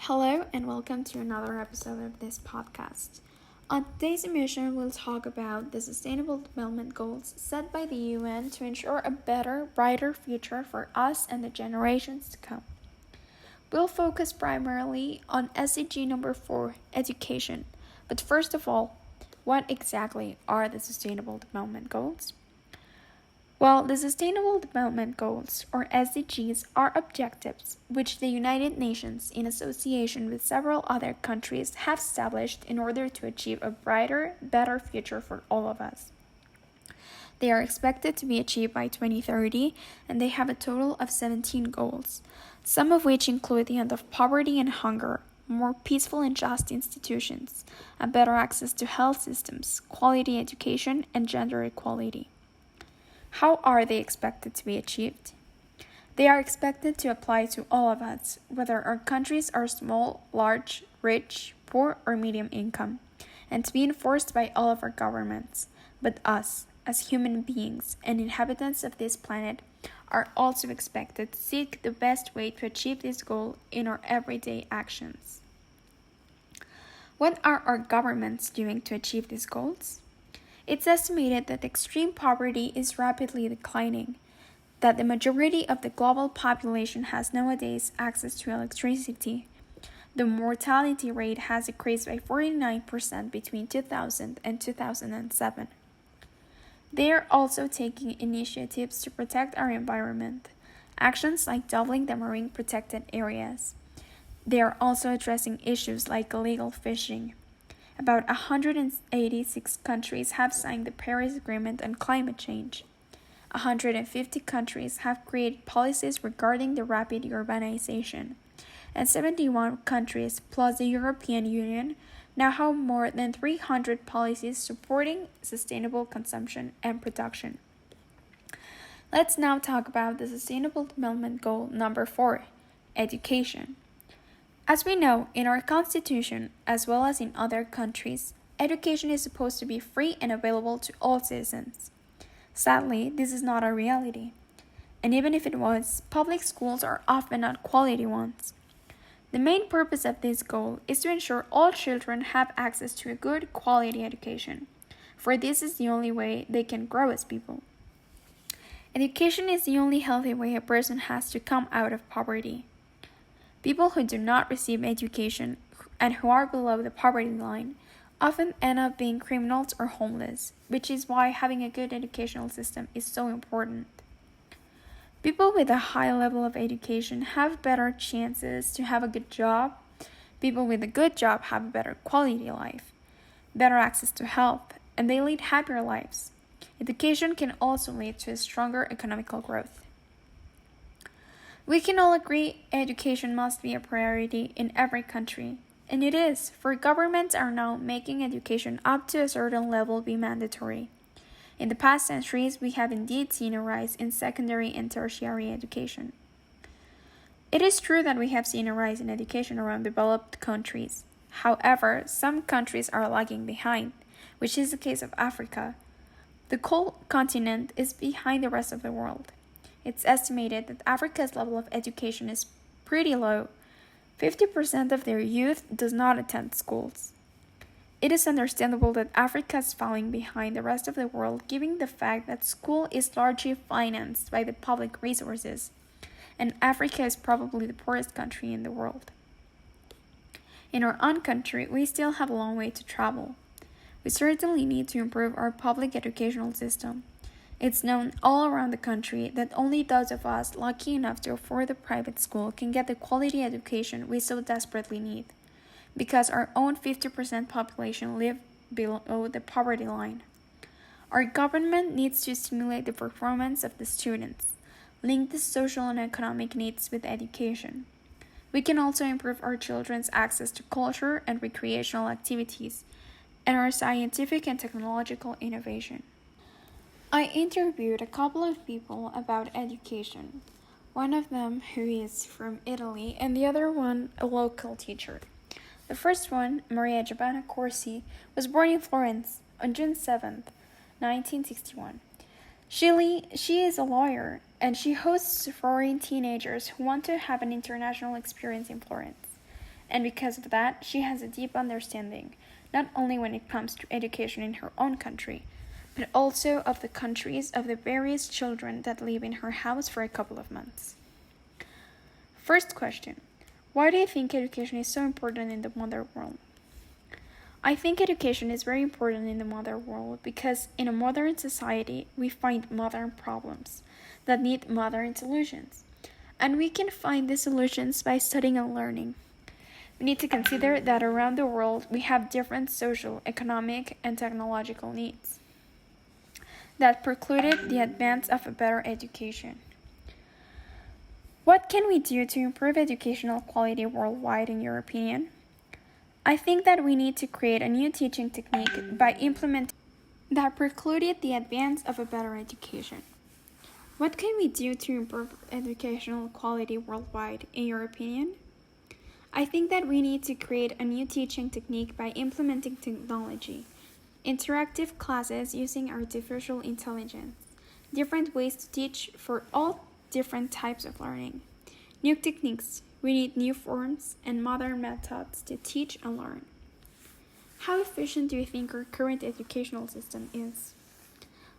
Hello and welcome to another episode of this podcast. On today's emission, we'll talk about the Sustainable Development Goals set by the UN to ensure a better, brighter future for us and the generations to come. We'll focus primarily on SDG number 4, education. But first of all, what exactly are the Sustainable Development Goals? Well, the Sustainable Development Goals, or SDGs, are objectives which the United Nations, in association with several other countries, have established in order to achieve a brighter, better future for all of us. They are expected to be achieved by 2030, and they have a total of 17 goals, some of which include the end of poverty and hunger, more peaceful and just institutions, a better access to health systems, quality education, and gender equality. How are they expected to be achieved? They are expected to apply to all of us, whether our countries are small, large, rich, poor, or medium income, and to be enforced by all of our governments. But us, as human beings and inhabitants of this planet, are also expected to seek the best way to achieve this goal in our everyday actions. What are our governments doing to achieve these goals? It's estimated that extreme poverty is rapidly declining, that the majority of the global population has nowadays access to electricity. The mortality rate has decreased by 49% between 2000 and 2007. They are also taking initiatives to protect our environment, actions like doubling the marine protected areas. They are also addressing issues like illegal fishing. About 186 countries have signed the Paris Agreement on climate change. 150 countries have created policies regarding the rapid urbanization, and 71 countries plus the European Union now have more than 300 policies supporting sustainable consumption and production. Let's now talk about the Sustainable Development Goal number 4, education. As we know, in our constitution, as well as in other countries, education is supposed to be free and available to all citizens. Sadly, this is not our reality. And even if it was, public schools are often not quality ones. The main purpose of this goal is to ensure all children have access to a good quality education, for this is the only way they can grow as people. Education is the only healthy way a person has to come out of poverty. People who do not receive education and who are below the poverty line often end up being criminals or homeless, which is why having a good educational system is so important. People with a high level of education have better chances to have a good job. People with a good job have a better quality life, better access to health, and they lead happier lives. Education can also lead to a stronger economical growth. We can all agree education must be a priority in every country, and it is, for governments are now making education up to a certain level be mandatory. In the past centuries, we have indeed seen a rise in secondary and tertiary education. It is true that we have seen a rise in education around developed countries. However, some countries are lagging behind, which is the case of Africa. The whole continent is behind the rest of the world. It's estimated that Africa's level of education is pretty low. 50% of their youth does not attend schools. It is understandable that Africa is falling behind the rest of the world given the fact that school is largely financed by the public resources, and Africa is probably the poorest country in the world. In our own country, we still have a long way to travel. We certainly need to improve our public educational system. It's known all around the country that only those of us lucky enough to afford a private school can get the quality education we so desperately need, because our own 50% population live below the poverty line. Our government needs to stimulate the performance of the students, link the social and economic needs with education. We can also improve our children's access to culture and recreational activities, and our scientific and technological innovation. I interviewed a couple of people about education, one of them who is from Italy and the other one a local teacher. The first one, Maria Giovanna Corsi, was born in Florence on June 7th, 1961. She is a lawyer and she hosts foreign teenagers who want to have an international experience in Florence. And because of that, she has a deep understanding, not only when it comes to education in her own country, but also of the countries of the various children that live in her house for a couple of months. First question: why do you think education is so important in the modern world? I think education is very important in the modern world because in a modern society, we find modern problems that need modern solutions. And we can find the solutions by studying and learning. We need to consider that around the world, we have different social, economic, and technological needs that precluded the advance of a better education. What can we do to improve educational quality worldwide, in your opinion? I think that we need to create a new teaching technique by implementing that precluded the advance of a better education. What can we do to improve educational quality worldwide, in your opinion? I think that we need to create a new teaching technique by implementing technology, interactive classes using artificial intelligence, different ways to teach for all different types of learning, new techniques. We need new forms and modern methods to teach and learn. How efficient do you think our current educational system is?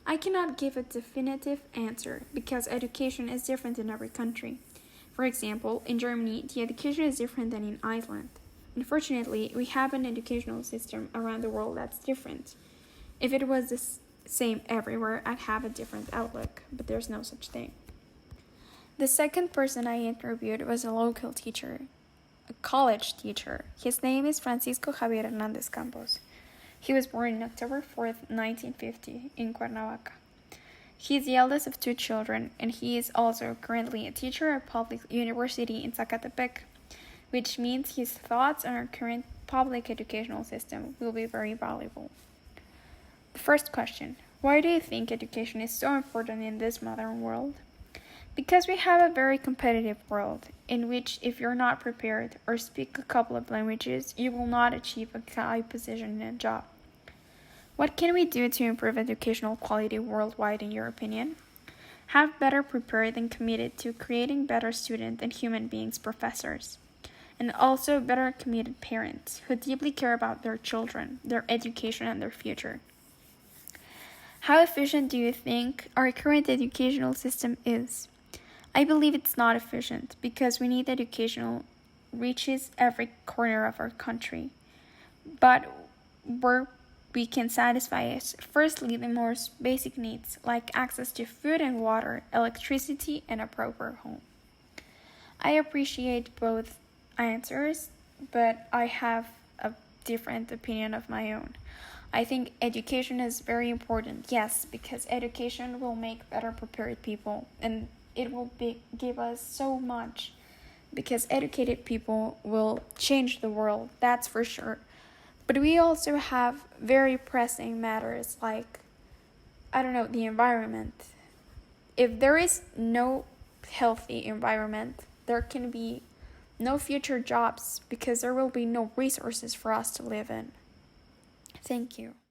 I cannot give a definitive answer because education is different in every country. For example, in Germany, the education is different than in Iceland. Unfortunately, we have an educational system around the world that's different. If it was the same everywhere, I'd have a different outlook, but there's no such thing. The second person I interviewed was a local teacher, a college teacher. His name is Francisco Javier Hernandez Campos. He was born on October 4th, 1950, in Cuernavaca. He is the eldest of 2 children, and he is also currently a teacher at public university in Zacatepec, which means his thoughts on our current public educational system will be very valuable. The first question: why do you think education is so important in this modern world? Because we have a very competitive world, in which if you're not prepared or speak a couple of languages, you will not achieve a high position in a job. What can we do to improve educational quality worldwide, in your opinion? Have better prepared and committed to creating better student and human beings professors, and also better committed parents who deeply care about their children, their education, and their future. How efficient do you think our current educational system is? I believe it's not efficient because we need educational reaches every corner of our country. But where we can satisfy it, firstly, the most basic needs like access to food and water, electricity, and a proper home. I appreciate both answers, but I have a different opinion of my own. I think education is very important, yes, because education will make better prepared people, and it will give us so much, because educated people will change the world, that's for sure. But we also have very pressing matters like, the environment. If there is no healthy environment, there can be no future jobs because there will be no resources for us to live in. Thank you.